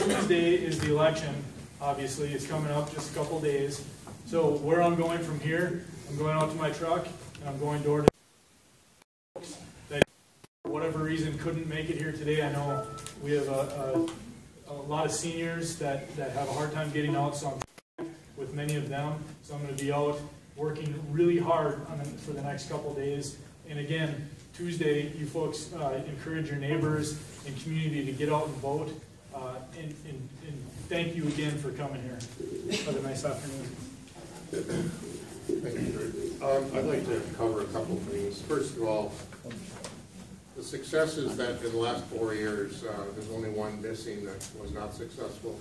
Tuesday is the election. Obviously, it's coming up just a couple days. So where I'm going from here, I'm going out to my truck and I'm going door to door that for whatever reason couldn't make it here today. I know we have a lot of seniors that have a hard time getting out, so I'm trying with many of them. So I'm going to be out working really hard for the next couple days. And again, Tuesday, you folks encourage your neighbors and community to get out and vote. And thank you again for coming here. Have a nice afternoon. Thank you, I'd like to cover a couple of things. First of all, the successes that in the last 4 years, there's only one missing that was not successful,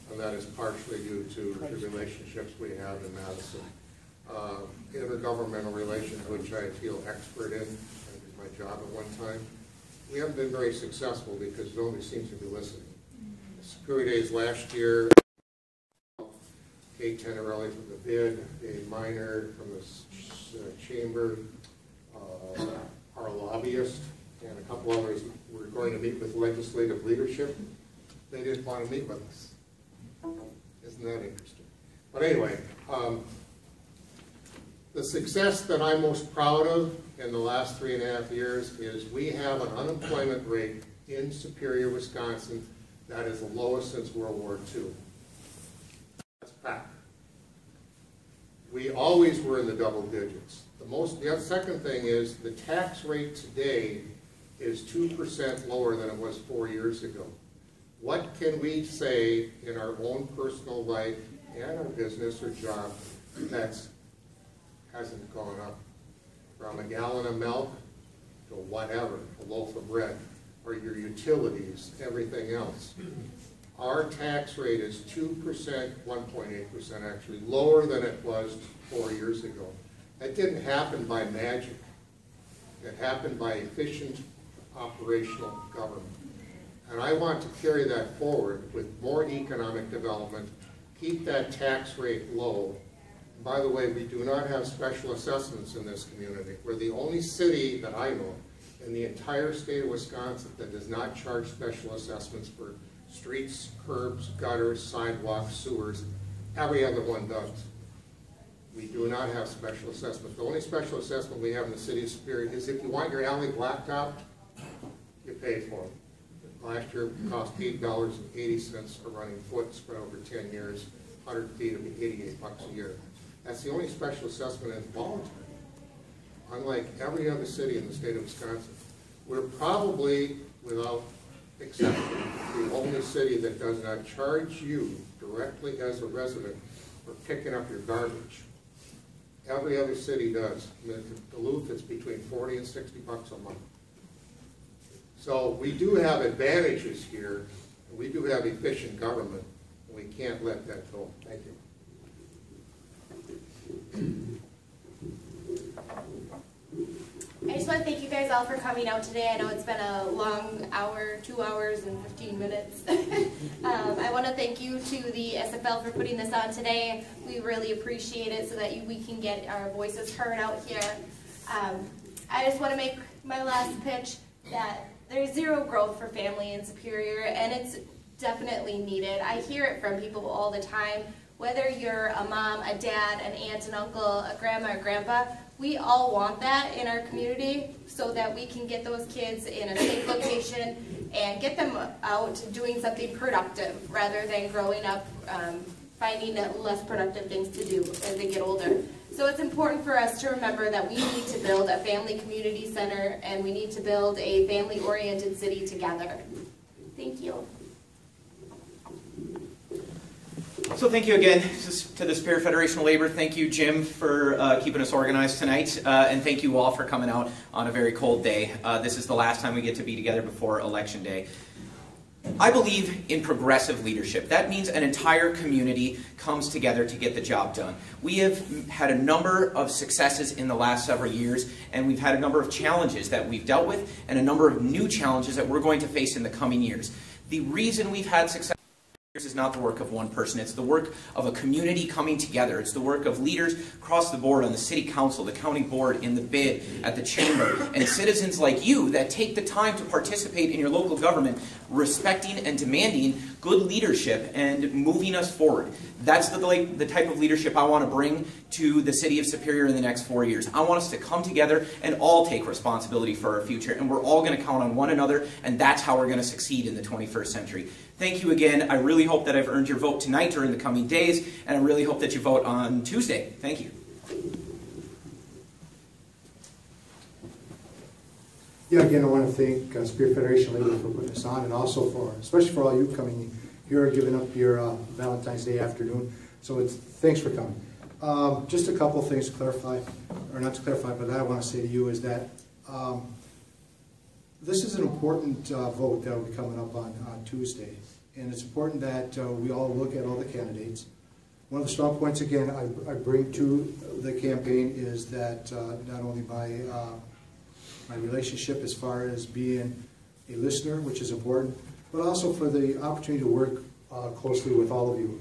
and that is partially due to the relationships we have in Madison. Intergovernmental relations, which I feel expert in, that was my job at one time. We haven't been very successful because nobody seems to be listening. Security days last year, Kate Tenerelli from the BID, Dave Miner from the Chamber, our lobbyist, and a couple others were going to meet with legislative leadership. They didn't want to meet with us. Isn't that interesting? But anyway, the success that I'm most proud of in the last 3.5 years is we have an unemployment rate in Superior, Wisconsin that is the lowest since World War II. That's fact. We always were in the double digits. The second thing is the tax rate today is 2% lower than it was 4 years ago. What can we say in our own personal life and our business or job that hasn't gone up? From a gallon of milk to whatever, a loaf of bread, or your utilities, everything else. Our tax rate is 2%, 1.8% actually, lower than it was 4 years ago. That didn't happen by magic. It happened by efficient operational government. And I want to carry that forward with more economic development, keep that tax rate low. By the way, we do not have special assessments in this community. We're the only city that I know in the entire state of Wisconsin that does not charge special assessments for streets, curbs, gutters, sidewalks, sewers. Every other one does. We do not have special assessments. The only special assessment we have in the city of Superior is if you want your alley blacktopped, you pay for it. Last year it cost $8.80 a running foot spread over 10 years. 100 feet would be $88 a year. That's the only special assessment that's voluntary. Unlike every other city in the state of Wisconsin, we're probably, without exception, the only city that does not charge you directly as a resident for picking up your garbage. Every other city does. In Duluth, it's between 40 and 60 bucks a month. So we do have advantages here, and we do have efficient government, and we can't let that go. Thank you. I just want to thank you guys all for coming out today. I know it's been a long hour, 2 hours and 15 minutes. I want to thank you to the SFL for putting this on today. We really appreciate it so that we can get our voices heard out here. I just want to make my last pitch that there's zero growth for family in Superior, and it's definitely needed. I hear it from people all the time. Whether you're a mom, a dad, an aunt, an uncle, a grandma, or grandpa, we all want that in our community so that we can get those kids in a safe location and get them out doing something productive rather than growing up finding less productive things to do as they get older. So it's important for us to remember that we need to build a family community center and we need to build a family-oriented city together. Thank you. So thank you again to the Superior Federation of Labor. Thank you, Jim, for keeping us organized tonight. And thank you all for coming out on a very cold day. This is the last time we get to be together before Election Day. I believe in progressive leadership. That means an entire community comes together to get the job done. We have had a number of successes in the last several years, and we've had a number of challenges that we've dealt with, and a number of new challenges that we're going to face in the coming years. The reason we've had success is not the work of one person. It's the work of a community coming together. It's the work of leaders across the board on the city council, the county board, in the BID, at the chamber, and citizens like you that take the time to participate in your local government respecting and demanding good leadership and moving us forward. That's the type of leadership I want to bring to the city of Superior in the next 4 years. I want us to come together and all take responsibility for our future, and we're all going to count on one another, and that's how we're going to succeed in the 21st century. Thank you again. I really hope that I've earned your vote tonight or in the coming days, and I really hope that you vote on Tuesday. Thank you. Yeah, again, I want to thank Superior Federation Labor for putting this on, and also especially for all you coming here, giving up your Valentine's Day afternoon. So thanks for coming. Just a couple things to clarify, or not to clarify, but that I want to say to you is that this is an important vote that will be coming up on Tuesday, and it's important that we all look at all the candidates. One of the strong points, again, I bring to the campaign is that not only my relationship as far as being a listener, which is important, but also for the opportunity to work closely with all of you.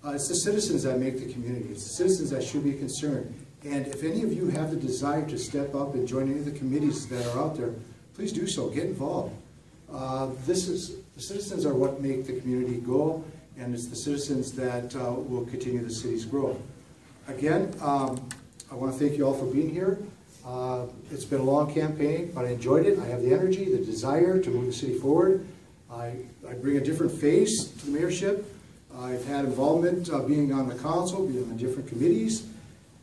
It's the citizens that make the community. It's the citizens that should be concerned. And if any of you have the desire to step up and join any of the committees that are out there, please do so. Get involved. The citizens are what make the community go, and it's the citizens that will continue the city's growth. Again, I want to thank you all for being here. It's been a long campaign, but I enjoyed it. I have the energy, the desire to move the city forward. I bring a different face to the mayorship. I've had involvement being on the council, being on different committees,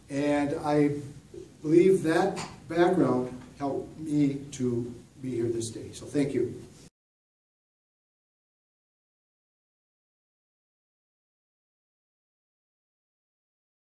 and I believe that background helped me to be here this day. So thank you.